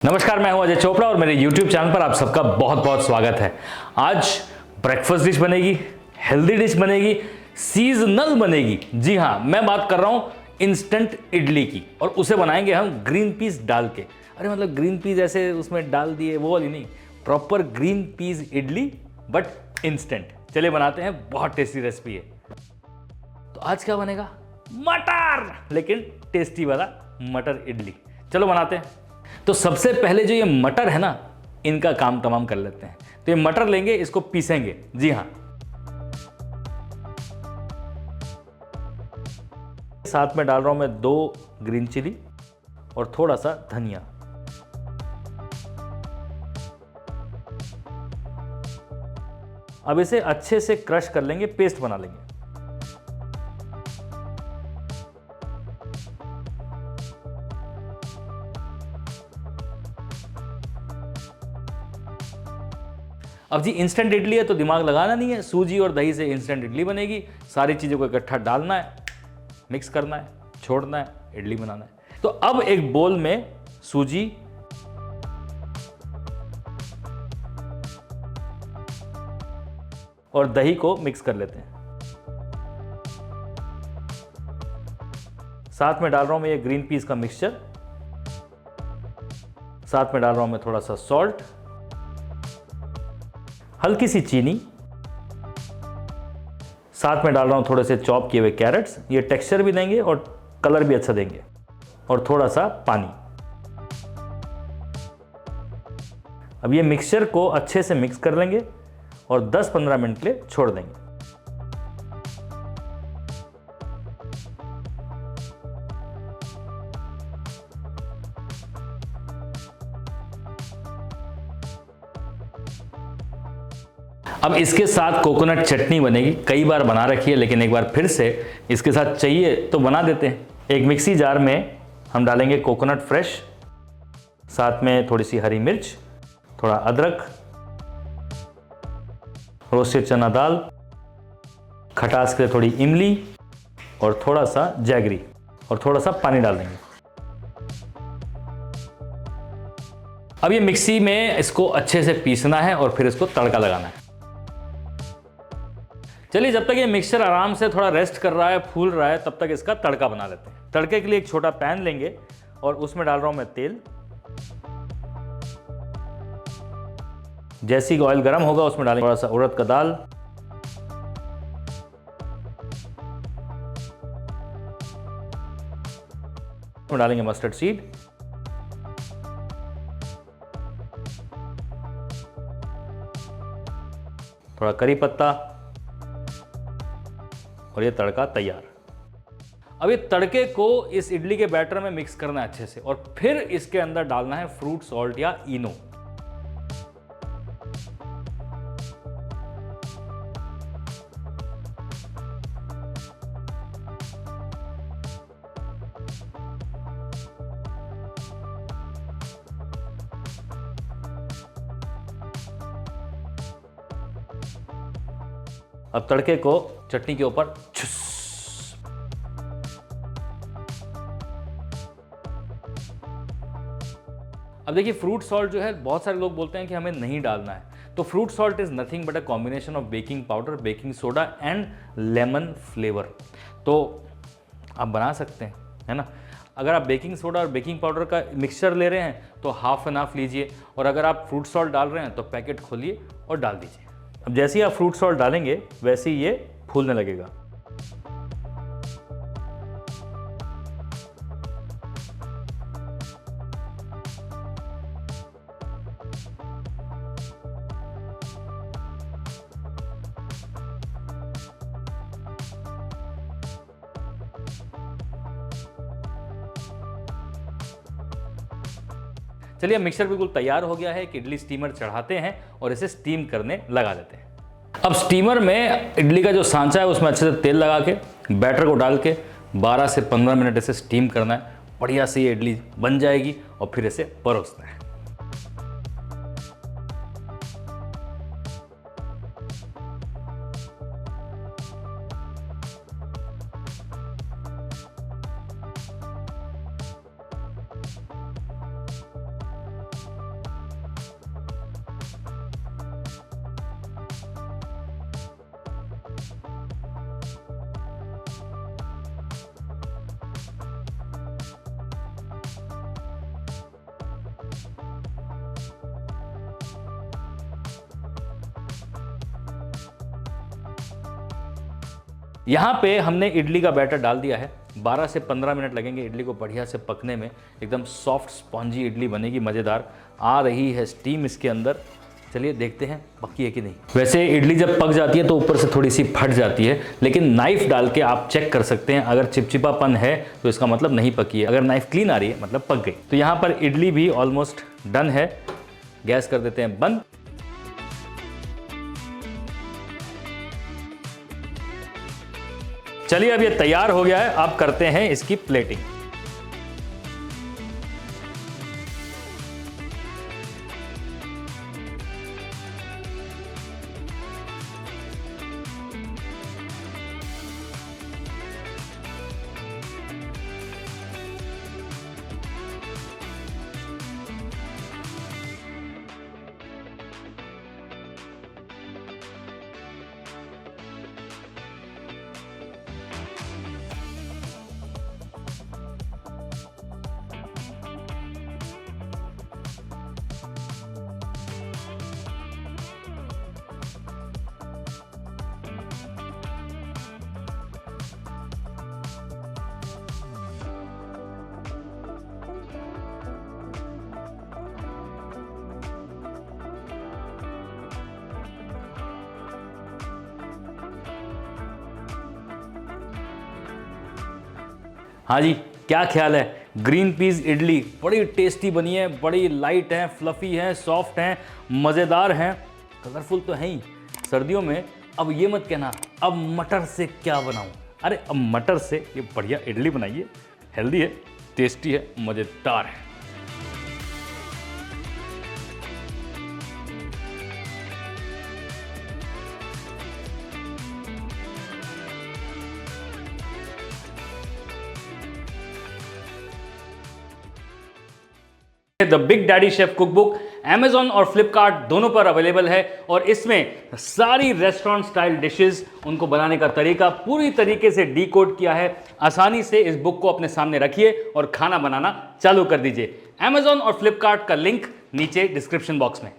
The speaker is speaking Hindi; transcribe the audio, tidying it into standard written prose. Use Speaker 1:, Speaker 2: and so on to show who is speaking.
Speaker 1: नमस्कार, मैं हूं अजय चोपड़ा और मेरे YouTube चैनल पर आप सबका बहुत बहुत स्वागत है। आज ब्रेकफास्ट डिश बनेगी, हेल्दी डिश बनेगी, सीजनल बनेगी। जी हाँ, मैं बात कर रहा हूं इंस्टेंट इडली की और उसे बनाएंगे हम ग्रीन पीस डाल के। अरे मतलब ग्रीन पीस ऐसे उसमें डाल दिए वो वाली नहीं, proper green peas idli but instant. चलिए बनाते हैं, बहुत टेस्टी रेसिपी है। तो आज क्या बनेगा? मटर, लेकिन टेस्टी वाला मटर इडली। चलो बनाते हैं। तो सबसे पहले जो ये मटर है ना, इनका काम तमाम कर लेते हैं। तो ये मटर लेंगे, इसको पीसेंगे। जी हाँ, साथ में डाल रहा हूं मैं 2 ग्रीन चिली और थोड़ा सा धनिया। अब इसे अच्छे से क्रश कर लेंगे, पेस्ट बना लेंगे। अब जी इंस्टेंट इडली है तो दिमाग लगाना नहीं है, सूजी और दही से इंस्टेंट इडली बनेगी। सारी चीज़ों को इकट्ठा डालना है, मिक्स करना है, छोड़ना है, इडली बनाना है। तो अब एक बोल में सूजी और दही को मिक्स कर लेते हैं। साथ में डाल रहा हूं मैं ये ग्रीन पीस का मिक्सचर। साथ में डाल रहा हूं मैं थोड़ा सा सॉल्ट, हल्की सी चीनी। साथ में डाल रहा हूं थोड़े से चॉप किए हुए कैरेट्स, ये टेक्सचर भी देंगे और कलर भी अच्छा देंगे। और थोड़ा सा पानी। अब ये मिक्सचर को अच्छे से मिक्स कर लेंगे और 10-15 मिनट के लिए छोड़ देंगे। अब इसके साथ कोकोनट चटनी बनेगी। कई बार बना रखी है लेकिन एक बार फिर से इसके साथ चाहिए तो बना देते हैं। एक मिक्सी जार में हम डालेंगे कोकोनट फ्रेश, साथ में थोड़ी सी हरी मिर्च, थोड़ा अदरक, रोस्टेड चना दाल, खटास के लिए थोड़ी इमली और थोड़ा सा जैगरी और थोड़ा सा पानी डाल देंगे। अब ये मिक्सी में इसको अच्छे से पीसना है और फिर इसको तड़का लगाना है। चलिए, जब तक ये मिक्सचर आराम से थोड़ा रेस्ट कर रहा है, फूल रहा है, तब तक इसका तड़का बना लेते हैं। तड़के के लिए एक छोटा पैन लेंगे और उसमें डाल रहा हूं मैं तेल। जैसे ही ऑयल गर्म होगा उसमें डालेंगे थोड़ा सा उड़द का दाल, उसमें डालेंगे मस्टर्ड सीड, थोड़ा करी पत्ता और ये तड़का तैयार। अब ये तड़के को इस इडली के बैटर में मिक्स करना है अच्छे से और फिर इसके अंदर डालना है फ्रूट सॉल्ट या इनो। अब तड़के को चटनी के ऊपर छुस। अब देखिए, फ्रूट सॉल्ट जो है बहुत सारे लोग बोलते हैं कि हमें नहीं डालना है। तो fruit salt is nothing but a combination of baking powder, baking soda and lemon flavour. तो आप बना सकते हैं, है ना। अगर आप बेकिंग सोडा और बेकिंग पाउडर का मिक्सचर ले रहे हैं तो हाफ एंड हाफ लीजिए, और अगर आप फ्रूट सॉल्ट डाल रहे हैं तो पैकेट खोलिए और डाल दीजिए। अब जैसे ही आप फ्रूट सॉल्ट डालेंगे वैसे ही ये फूलने लगेगा। चलिए, अब मिक्सचर बिल्कुल तैयार हो गया है। कि इडली स्टीमर चढ़ाते हैं और इसे स्टीम करने लगा देते हैं। अब स्टीमर में इडली का जो सांचा है उसमें अच्छे से तेल लगा के बैटर को डाल के 12 से 15 मिनट इसे स्टीम करना है। बढ़िया से ये इडली बन जाएगी और फिर इसे परोसना है। यहाँ पे हमने इडली का बैटर डाल दिया है। 12 से 15 मिनट लगेंगे इडली को बढ़िया से पकने में। एकदम सॉफ्ट स्पॉन्जी इडली बनेगी, मज़ेदार। आ रही है स्टीम इसके अंदर। चलिए देखते हैं पकी है कि नहीं। वैसे इडली जब पक जाती है तो ऊपर से थोड़ी सी फट जाती है, लेकिन नाइफ डाल के आप चेक कर सकते हैं। अगर चिपचिपापन है तो इसका मतलब नहीं पकी है, अगर नाइफ क्लीन आ रही है मतलब पक गई। तो यहाँ पर इडली भी ऑलमोस्ट डन है। गैस कर देते हैं बंद। चलिए अब ये तैयार हो गया है, अब करते हैं इसकी प्लेटिंग। हाँ जी, क्या ख्याल है? ग्रीन पीस इडली बड़ी टेस्टी बनी है, बड़ी लाइट है, फ्लफी है, सॉफ्ट है, मज़ेदार है, कलरफुल तो है ही। सर्दियों में अब ये मत कहना अब मटर से क्या बनाऊं। अरे अब मटर से ये बढ़िया इडली बनाइए, हेल्दी है, टेस्टी है, मज़ेदार है। The big daddy chef cookbook Amazon और Flipkart दोनों पर अवेलेबल है और इसमें सारी रेस्टोरेंट स्टाइल डिशेस, उनको बनाने का तरीका पूरी तरीके से डिकोड किया है। आसानी से इस बुक को अपने सामने रखिए और खाना बनाना चालू कर दीजिए। Amazon और Flipkart का लिंक नीचे डिस्क्रिप्शन बॉक्स में।